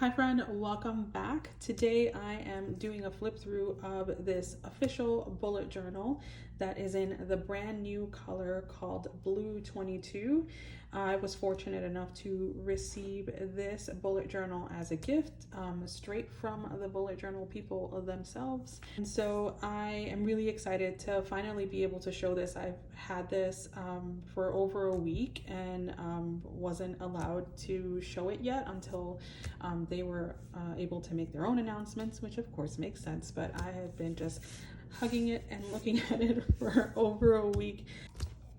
Hi friend, welcome back. Today I am doing a flip through of this official bullet journal that is in the brand new color called Blue 22. I was fortunate enough to receive this bullet journal as a gift straight from the bullet journal people themselves. And so I am really excited to finally be able to show this. I've had this for over a week and wasn't allowed to show it yet until they were able to make their own announcements, which of course makes sense, but I have been just hugging it and looking at it for over a week.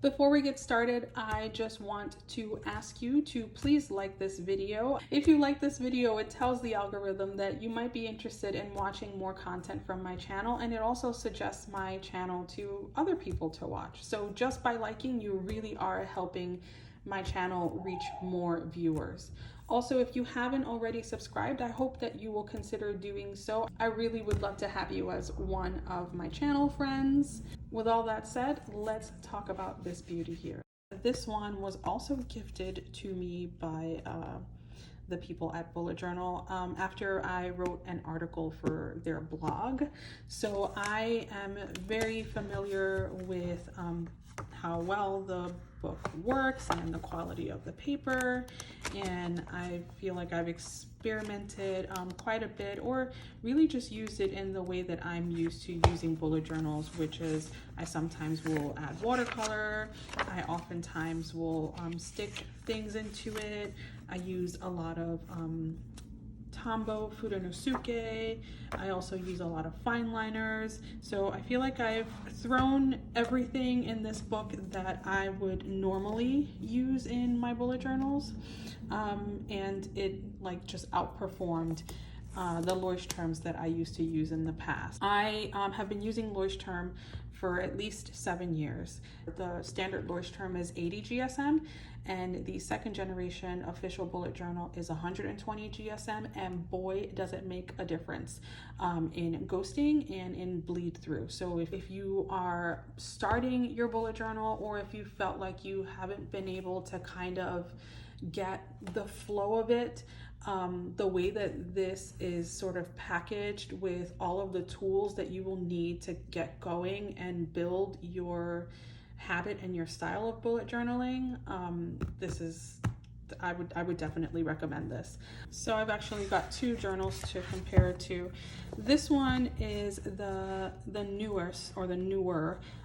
Before we get started, I just want to ask you to please like this video. If you like this video, it tells the algorithm that you might be interested in watching more content from my channel, and it also suggests my channel to other people to watch. So just by liking, you really are helping my channel reach more viewers. Also, if you haven't already subscribed, I hope that you will consider doing so. I really would love to have you as one of my channel friends. With all that said, let's talk about this beauty here. This one was also gifted to me by the people at Bullet Journal after I wrote an article for their blog. So I am very familiar with how well the book works and the quality of the paper, and I feel like I've experimented quite a bit, or really just used it in the way that I'm used to using bullet journals, which is I sometimes will add watercolor, I oftentimes will stick things into it. I use a lot of Tombow Fudonosuke. I also use a lot of fine liners. So I feel like I've thrown everything in this book that I would normally use in my bullet journals. And it like just outperformed the Leuchtturms that I used to use in the past. I have been using Leuchtturm for at least 7 years. The standard Leuchtturm is 80 GSM, and the second generation official bullet journal is 120 GSM, and boy, does it make a difference in ghosting and in bleed through. So if you are starting your bullet journal, or if you felt like you haven't been able to kind of get the flow of it, the way that this is sort of packaged with all of the tools that you will need to get going and build your habit and your style of bullet journaling, I would definitely recommend this. So I've actually got two journals to compare to. This one is the newer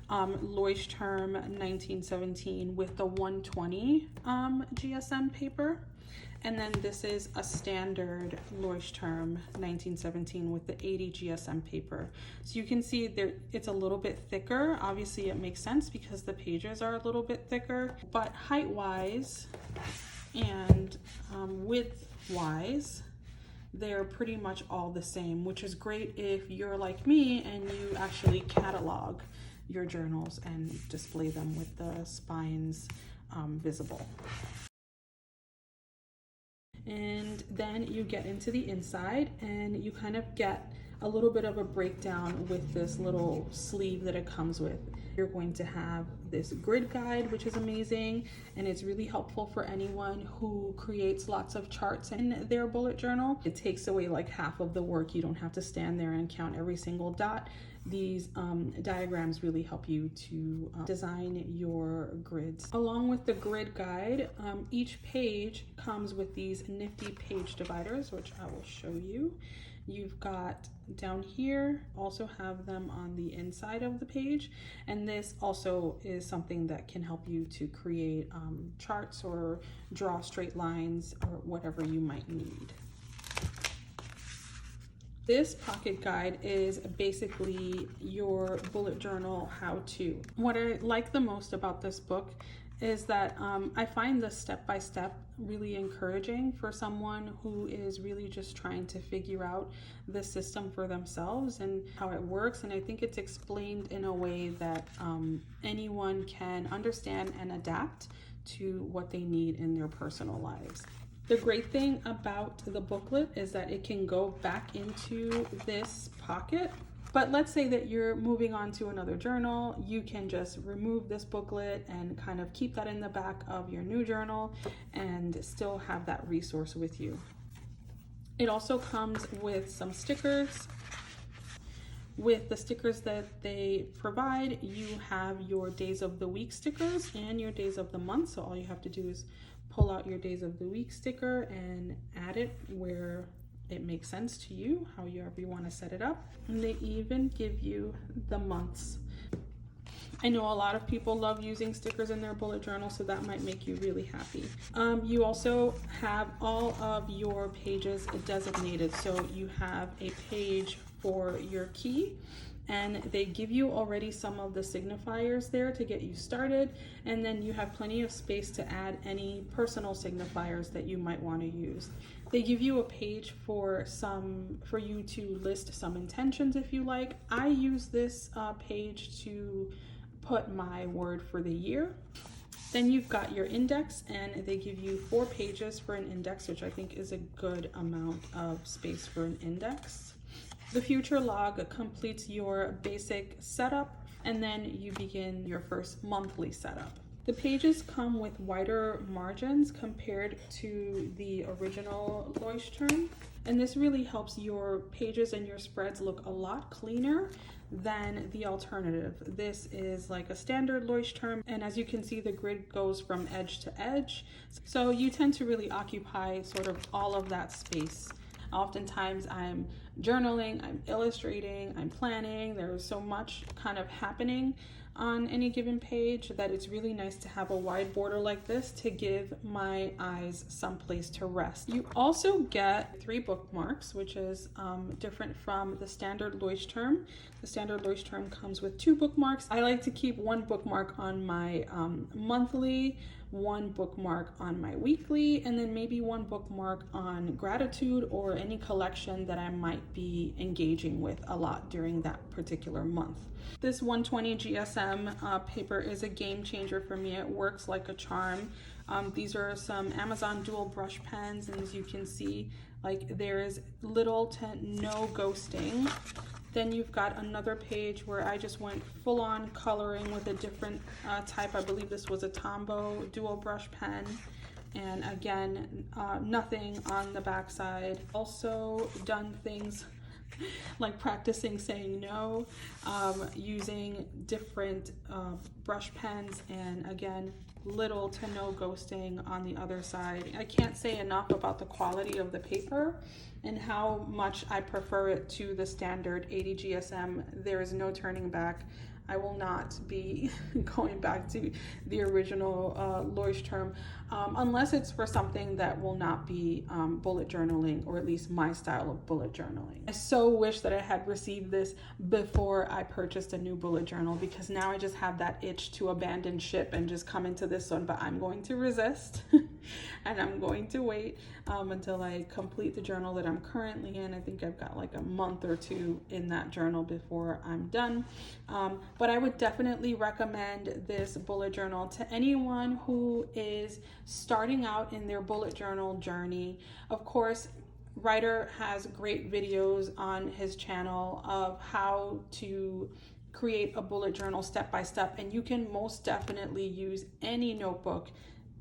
Leuchtturm 1917 with the 120 GSM paper. And then this is a standard Leuchtturm 1917 with the 80 GSM paper. So you can see there it's a little bit thicker. Obviously it makes sense because the pages are a little bit thicker, but height-wise and width-wise, they're pretty much all the same, which is great if you're like me and you actually catalog your journals and display them with the spines visible. And then you get into the inside and you kind of get a little bit of a breakdown with this little sleeve that it comes with. You're going to have this grid guide, which is amazing, and it's really helpful for anyone who creates lots of charts in their bullet journal. It takes away like half of the work. You don't have to stand there and count every single dot. These diagrams really help you to design your grids. Along with the grid guide, each page comes with these nifty page dividers, which I will show you. You've got down here, also have them on the inside of the page, and this also is something that can help you to create charts or draw straight lines or whatever you might need. This pocket guide is basically your bullet journal how-to. What I like the most about this book is that I find the step-by-step really encouraging for someone who is really just trying to figure out the system for themselves and how it works. And I think it's explained in a way that anyone can understand and adapt to what they need in their personal lives. The great thing about the booklet is that it can go back into this pocket. But let's say that you're moving on to another journal, you can just remove this booklet and kind of keep that in the back of your new journal and still have that resource with you. It also comes with some stickers. With the stickers that they provide, you have your days of the week stickers and your days of the month. So all you have to do is pull out your days of the week sticker and add it where it makes sense to you, however you want to set it up. And they even give you the months. I know a lot of people love using stickers in their bullet journal, so that might make you really happy. You also have all of your pages designated. So you have a page for your key, and they give you already some of the signifiers there to get you started, and then you have plenty of space to add any personal signifiers that you might want to use. They give you a page for you to list some intentions if you like. I use this page to put my word for the year. Then you've got your index, and they give you 4 pages for an index, which I think is a good amount of space for an index. The future log completes your basic setup, and then you begin your first monthly setup. The pages come with wider margins compared to the original Leuchtturm, and this really helps your pages and your spreads look a lot cleaner than the alternative. This is like a standard Leuchtturm, and as you can see, the grid goes from edge to edge, so you tend to really occupy sort of all of that space. Oftentimes I'm journaling, I'm illustrating, I'm planning. There's so much kind of happening on any given page that it's really nice to have a wide border like this to give my eyes some place to rest. You also get 3 bookmarks, which is different from the standard Leuchtturm. The standard Leuchtturm comes with 2 bookmarks. I like to keep 1 bookmark on my monthly, 1 bookmark on my weekly, and then maybe 1 bookmark on gratitude or any collection that I might be engaging with a lot during that particular month. This 120 GSM paper is a game changer for me. It works like a charm. These are some Amazon dual brush pens, and as you can see, like, there's little to no ghosting. Then you've got another page where I just went full on coloring with a different type. I believe this was a Tombow dual brush pen. And again, nothing on the back side. Also done things like practicing saying no, using different brush pens, and again, little to no ghosting on the other side. I can't say enough about the quality of the paper and how much I prefer it to the standard 80 GSM. There is no turning back. I will not be going back to the original Leuchtturm unless it's for something that will not be bullet journaling, or at least my style of bullet journaling. I so wish that I had received this before I purchased a new bullet journal, because now I just have that itch to abandon ship and just come into this one, but I'm going to resist and I'm going to wait until I complete the journal that I'm currently in. I think I've got like a month or 2 in that journal before I'm done. But I would definitely recommend this bullet journal to anyone who is starting out in their bullet journal journey. Of course, Ryder has great videos on his channel of how to create a bullet journal step by step, and you can most definitely use any notebook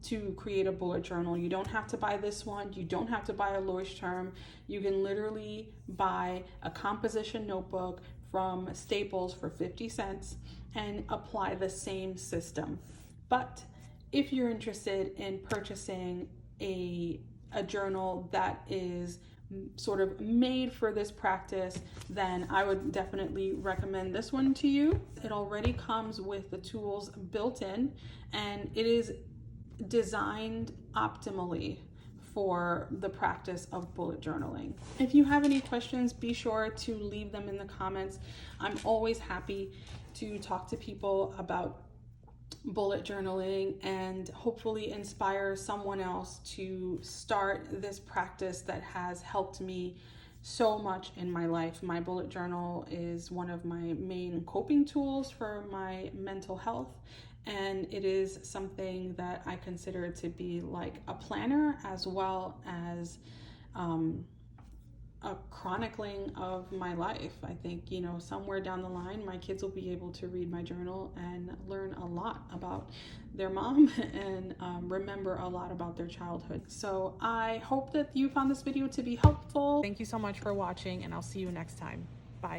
to create a bullet journal. You don't have to buy this one. You don't have to buy a Leuchtturm. You can literally buy a composition notebook from Staples for 50 cents and apply the same system. But if you're interested in purchasing a journal that is sort of made for this practice, then I would definitely recommend this one to you. It already comes with the tools built in, and it is designed optimally for the practice of bullet journaling. If you have any questions, be sure to leave them in the comments. I'm always happy to talk to people about bullet journaling and hopefully inspire someone else to start this practice that has helped me so much in my life. My bullet journal is one of my main coping tools for my mental health, and it is something that I consider to be like a planner as well as a chronicling of my life. I think, you know, somewhere down the line, my kids will be able to read my journal and learn a lot about their mom and remember a lot about their childhood. So I hope that you found this video to be helpful. Thank you so much for watching, and I'll see you next time. Bye.